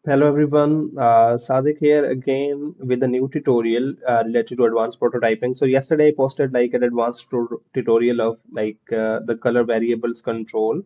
Hello everyone, Sadik here again with a new tutorial related to advanced prototyping. So yesterday I posted like an advanced tutorial of the color variables control,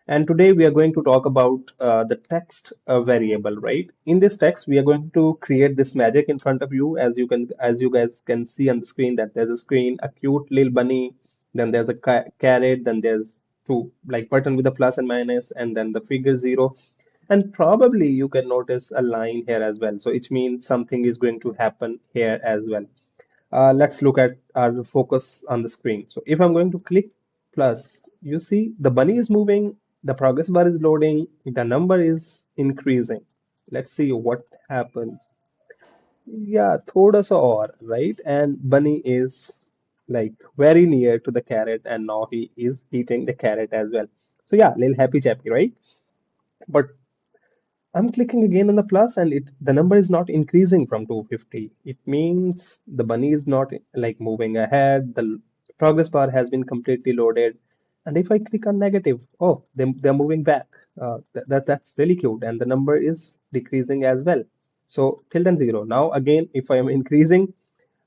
and today we are going to talk about the text variable, right? In this text, we are going to create this magic in front of you, as you guys can see on the screen that there's a screen, a cute little bunny, then there's a carrot, then there's two like button with a plus and minus, and then the figure zero, and probably you can notice a line here as well. So it means something is going to happen here as well. Let's look at our focus on the screen. So if I'm going to click plus, you see the bunny is moving, the progress bar is loading, the number is increasing. Let's see what happens. Yeah, thoda sa or, right? And bunny is like very near to the carrot, and now he is eating the carrot as well. So yeah, little happy chappy, right? But I'm clicking again on the plus and the number is not increasing from 250. It means the bunny is not like moving ahead. The progress bar has been completely loaded. And if I click on negative, oh, they're moving back. That's really cute. And the number is decreasing as well. So till then zero. Now again, if I am increasing,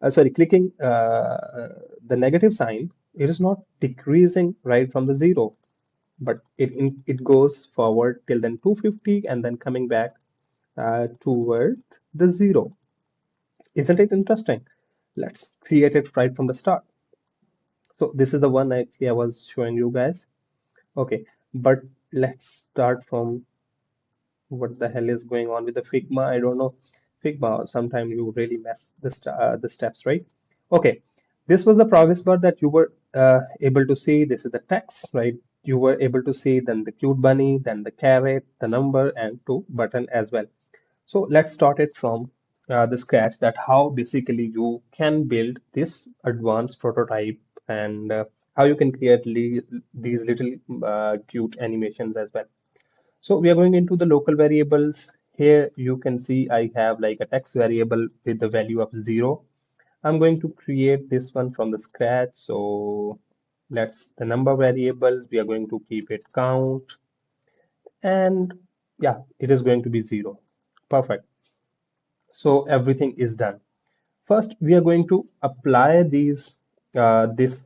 clicking the negative sign, it is not decreasing right from the zero, but it goes forward till then 250 and then coming back toward the zero. Isn't it interesting? Let's create it right from the start. So this is the one actually I was showing you guys. Okay, but let's start from what the hell is going on with the Figma. I don't know. Figma, sometimes you really mess the steps, right? Okay, this was the progress bar that you were able to see. This is the text, right? You were able to see then the cute bunny, then the carrot, the number, and two button as well. So let's start it from the scratch that how basically you can build this advanced prototype and how you can create these little cute animations as well. So we are going into the local variables. Here you can see I have like a text variable with the value of 0. I'm going to create this one from the scratch. So let's the number variables, we are going to keep it count, and yeah, it is going to be 0. Perfect. So everything is done. First, we are going to apply this little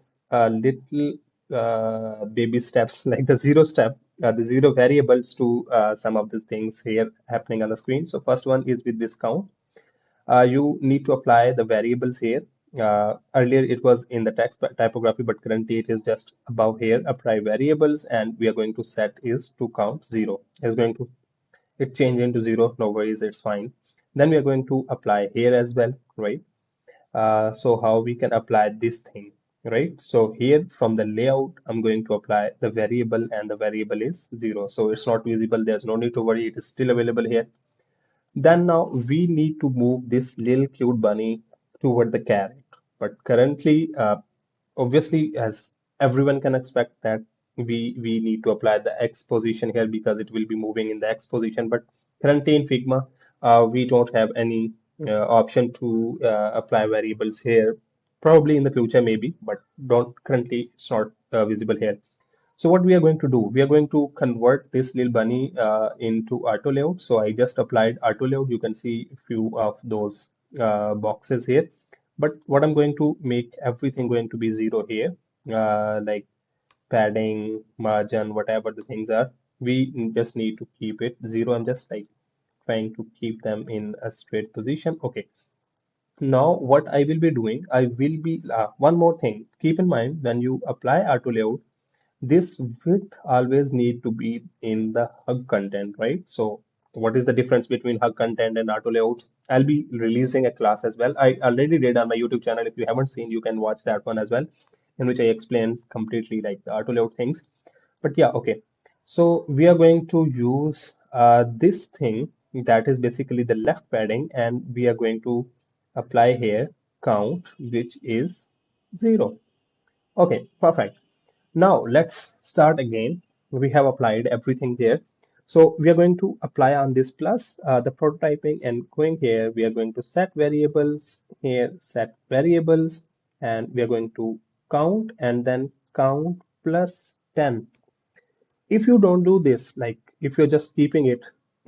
baby steps, like the zero step, the zero variables to some of the things here happening on the screen. So first one is with this count. You need to apply the variables here. Earlier it was in the text typography, but currently it is just above here. Apply variables, and we are going to set is to count 0. It's going to it change into 0. No worries, it's fine. Then we are going to apply here as well, right? So how we can apply this thing, right? So here from the layout, I'm going to apply the variable, and the variable is 0. So it's not visible. There's no need to worry. It is still available here. Then now we need to move this little cute bunny toward the carrot. But currently, obviously, as everyone can expect that we need to apply the X position here because it will be moving in the X position. But currently in Figma, we don't have any option to apply variables here. Probably in the future, maybe, but don't currently it's not visible here. So what we are going to do, we are going to convert this little bunny into auto layout. So I just applied auto layout. You can see a few of those boxes here. But what I'm going to make everything going to be 0 here, like padding, margin, whatever the things are. We just need to keep it 0. I'm just like trying to keep them in a straight position. Okay. Now what I will be doing, I will be one more thing. Keep in mind when you apply auto layout, this width always need to be in the hug content, right? So what is the difference between hug content and auto layouts? I'll be releasing a class as well. I already did on my YouTube channel. If you haven't seen, you can watch that one as well, in which I explain completely like the auto layout things. But yeah, okay. So we are going to use this thing that is basically the left padding, and we are going to apply here count, which is 0. Okay, perfect. Now let's start again. We have applied everything there. So we are going to apply on this plus the prototyping, and going here, we are going to set variables here, set variables, and we are going to count and then count plus 10. If you don't do this, like if you're just keeping it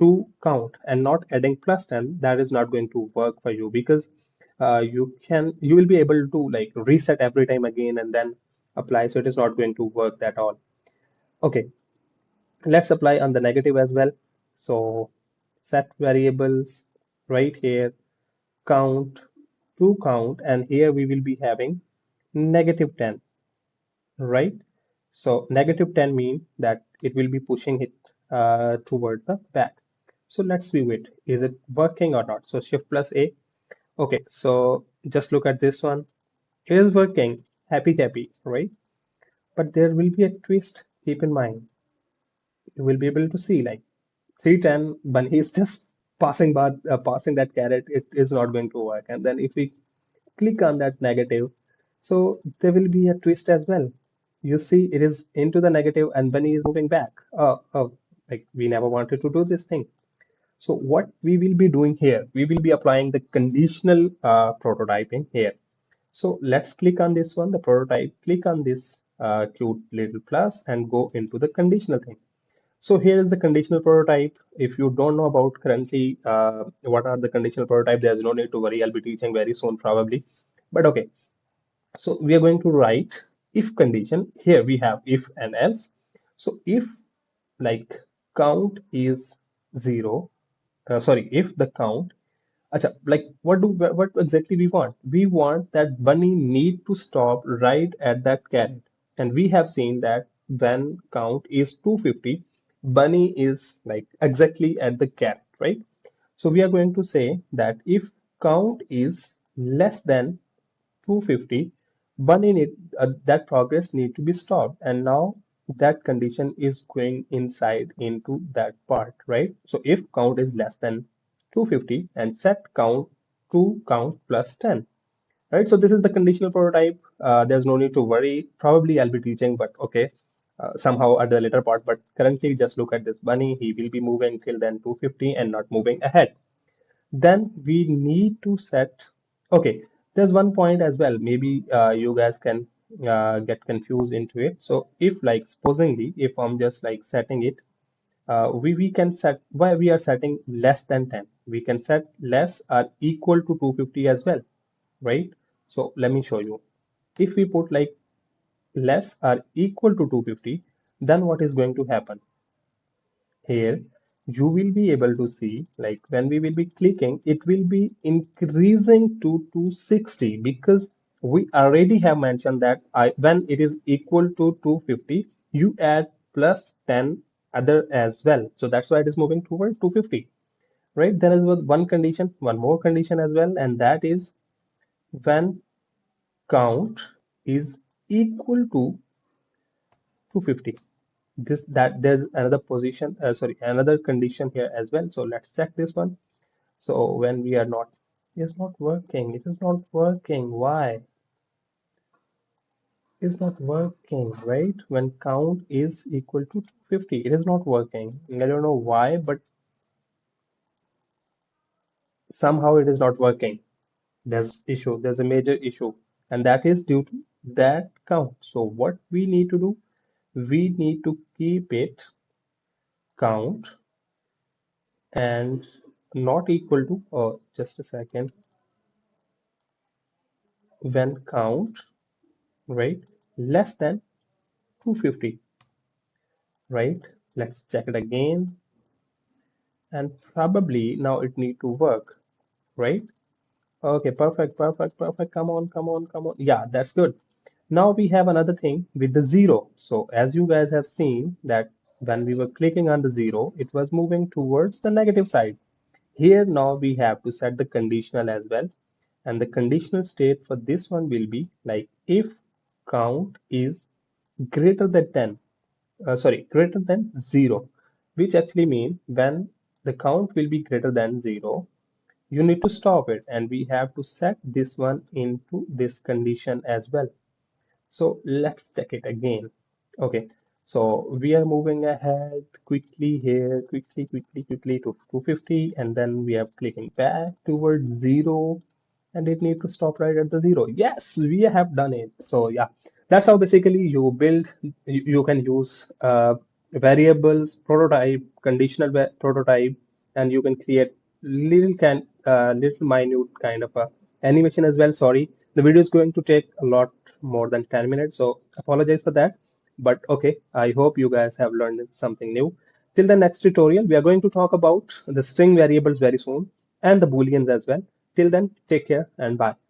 to count and not adding plus 10, that is not going to work for you because you will be able to like reset every time again and then apply. So it is not going to work at all. Okay, let's apply on the negative as well. So set variables right here, count to count, and here we will be having negative 10, right? So negative 10 means that it will be pushing it toward the back. So let's view it. Is it working or not? So shift plus A. Okay, so just look at this one. It is working. Happy, happy, right? But there will be a twist. Keep in mind. You will be able to see like 310 Bunny is just passing that carrot. It is not going to work. And then if we click on that negative, so there will be a twist as well. You see, it is into the negative and Bunny is moving back. Like we never wanted to do this thing. So what we will be doing here, we will be applying the conditional prototyping here. So let's click on this one, the prototype, click on this cute little plus and go into the conditional thing. So here is the conditional prototype. If you don't know about currently what are the conditional prototype, there's no need to worry. I'll be teaching very soon probably. But okay, so we are going to write if condition. Here we have if and else. So if like count is zero, sorry, if the count Acha, like what exactly we want? We want that bunny need to stop right at that carrot. And we have seen that when count is 250, bunny is like exactly at the carrot, right? So we are going to say that if count is less than 250, bunny need that progress need to be stopped. And now that condition is going inside into that part, right? So if count is less than 250 and set count to count plus 10, right? So this is the conditional prototype. There's no need to worry. Probably I'll be teaching, but okay, somehow at the later part. But currently, just look at this bunny. He will be moving till then 250 and not moving ahead. Then we need to set, okay, there's one point as well. Maybe you guys can get confused into it. So if like supposingly, if I'm just like setting it, we can set, why we are setting less than 10. We can set less or equal to 250 as well, right? So let me show you. If we put like less or equal to 250, then what is going to happen? Here you will be able to see like when we will be clicking it will be increasing to 260 because we already have mentioned that when it is equal to 250 you add plus 10 other as well, so that's why it is moving toward 250, right? There is one condition, one more condition as well, and that is when count is equal to 250. This that there's another position, sorry, another condition here as well. So let's check this one. So when we are not, it's not working, it is not working. Why is not working, right? When count is equal to 250, it is not working. I don't know why, but somehow it is not working. There's a major issue, and that is due to that count. So what we need to do, we need to keep it count and not equal to, oh, just a second, when count, right, less than 250, right? Let's check it again, and probably now it need to work, right? Okay, perfect, perfect, perfect. Come on, come on, come on. Yeah, that's good. Now we have another thing with the zero. So as you guys have seen that when we were clicking on the zero, it was moving towards the negative side. Here now we have to set the conditional as well. And the conditional state for this one will be like if count is greater than 10, sorry, greater than 0, which actually means when the count will be greater than 0, you need to stop it. And we have to set this one into this condition as well. So let's check it again. Okay, so we are moving ahead quickly here, quickly to 250, and then we are clicking back towards 0, and it needs to stop right at the 0. Yes, we have done it. So yeah, that's how basically you build, you can use variables, prototype, conditional prototype, and you can create little minute kind of a animation as well. Sorry, the video is going to take a lot more than 10 minutes, so apologize for that. But okay, I hope you guys have learned something new. Till the next tutorial, we are going to talk about the string variables very soon and the booleans as well. Till then, take care and bye.